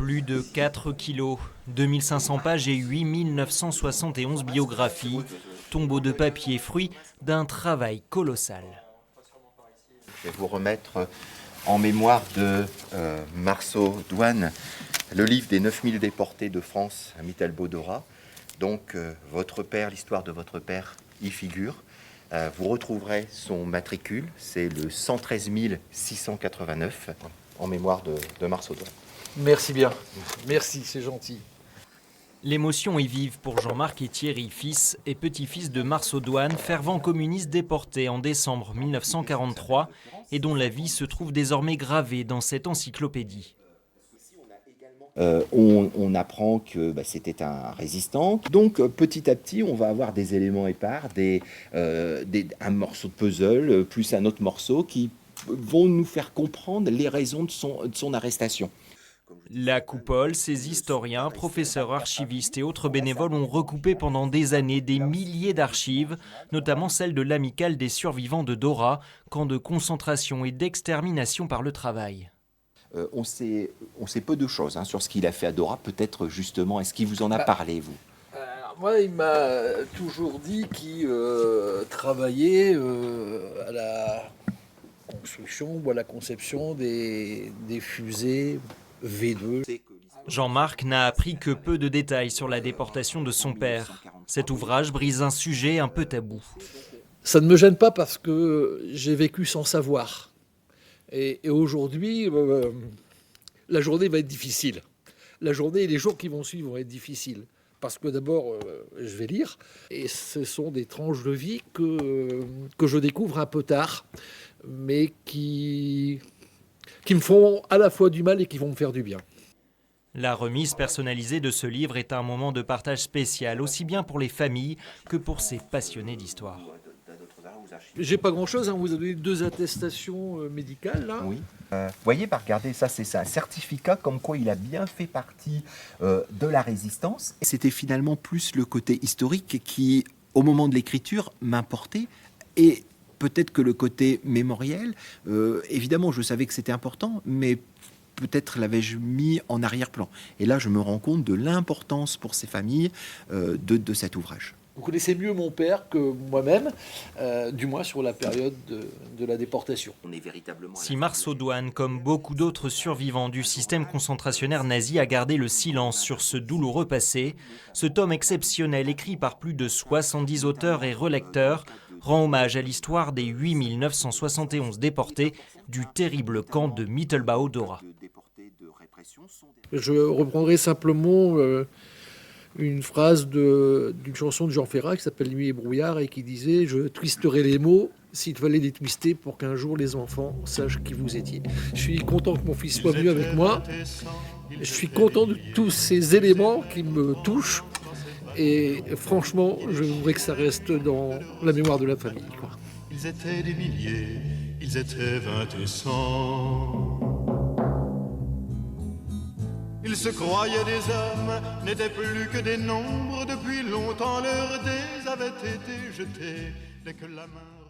Plus de 4 kilos, 2500 pages et 8971 biographies, tombeaux de papier, fruit d'un travail colossal. Je vais vous remettre en mémoire de Marceau Douane le livre des 9000 déportés de France à Mittelbau-Dora. Donc votre père, l'histoire de votre père y figure. Vous retrouverez son matricule, c'est le 113 689 en mémoire de Marceau Douane. Merci bien, merci, c'est gentil. L'émotion est vive pour Jean-Marc et Thierry, fils et petit-fils de Marceau Douane, fervent communiste déporté en décembre 1943 et dont la vie se trouve désormais gravée dans cette encyclopédie. On apprend que c'était un résistant. Donc petit à petit, on va avoir des éléments épars, un morceau de puzzle, plus un autre morceau qui vont nous faire comprendre les raisons de son arrestation. La coupole, ses historiens, professeurs, archivistes et autres bénévoles ont recoupé pendant des années des milliers d'archives, notamment celles de l'Amicale des survivants de Dora, camp de concentration et d'extermination par le travail. On sait peu de choses sur ce qu'il a fait à Dora. Peut-être justement, est-ce qu'il vous en a parlé, vous? Moi, il m'a toujours dit qu'il travaillait à la construction ou à la conception des fusées V2. Jean-Marc n'a appris que peu de détails sur la déportation de son père. Cet ouvrage brise un sujet un peu tabou. Ça ne me gêne pas parce que j'ai vécu sans savoir. Et aujourd'hui, la journée va être difficile. La journée et les jours qui vont suivre vont être difficiles. Parce que d'abord, je vais lire. Et ce sont des tranches de vie que je découvre un peu tard, mais qui me font à la fois du mal et qui vont me faire du bien. La remise personnalisée de ce livre est un moment de partage spécial, aussi bien pour les familles que pour ces passionnés d'histoire. J'ai pas grand-chose, vous avez 2 attestations médicales là. Oui. Voyez, regardez, ça c'est un certificat comme quoi il a bien fait partie de la résistance. C'était finalement plus le côté historique qui, au moment de l'écriture, m'importait. Et peut-être que le côté mémoriel, évidemment je savais que c'était important, mais peut-être l'avais-je mis en arrière-plan. Et là je me rends compte de l'importance pour ces familles de cet ouvrage. Vous connaissez mieux mon père que moi-même, du moins sur la période de la déportation. Si Marceau Douane, comme beaucoup d'autres survivants du système concentrationnaire nazi, a gardé le silence sur ce douloureux passé, ce tome exceptionnel écrit par plus de 70 auteurs et relecteurs rend hommage à l'histoire des 8971 déportés du terrible camp de Mittelbau-Dora. Je reprendrai simplement une phrase d'une chanson de Jean Ferrat qui s'appelle Nuit et brouillard et qui disait « Je twisterai les mots s'il fallait les twister pour qu'un jour les enfants sachent qui vous étiez ». Je suis content que mon fils soit venu avec moi. Je suis content de tous ces éléments qui me touchent. Et franchement, je voudrais que ça reste dans la mémoire de la famille, quoi. Ils étaient des milliers, ils étaient 20 et 100. Ils se croyaient des hommes, n'étaient plus que des nombres. Depuis longtemps leurs dés avaient été jetés dès que la main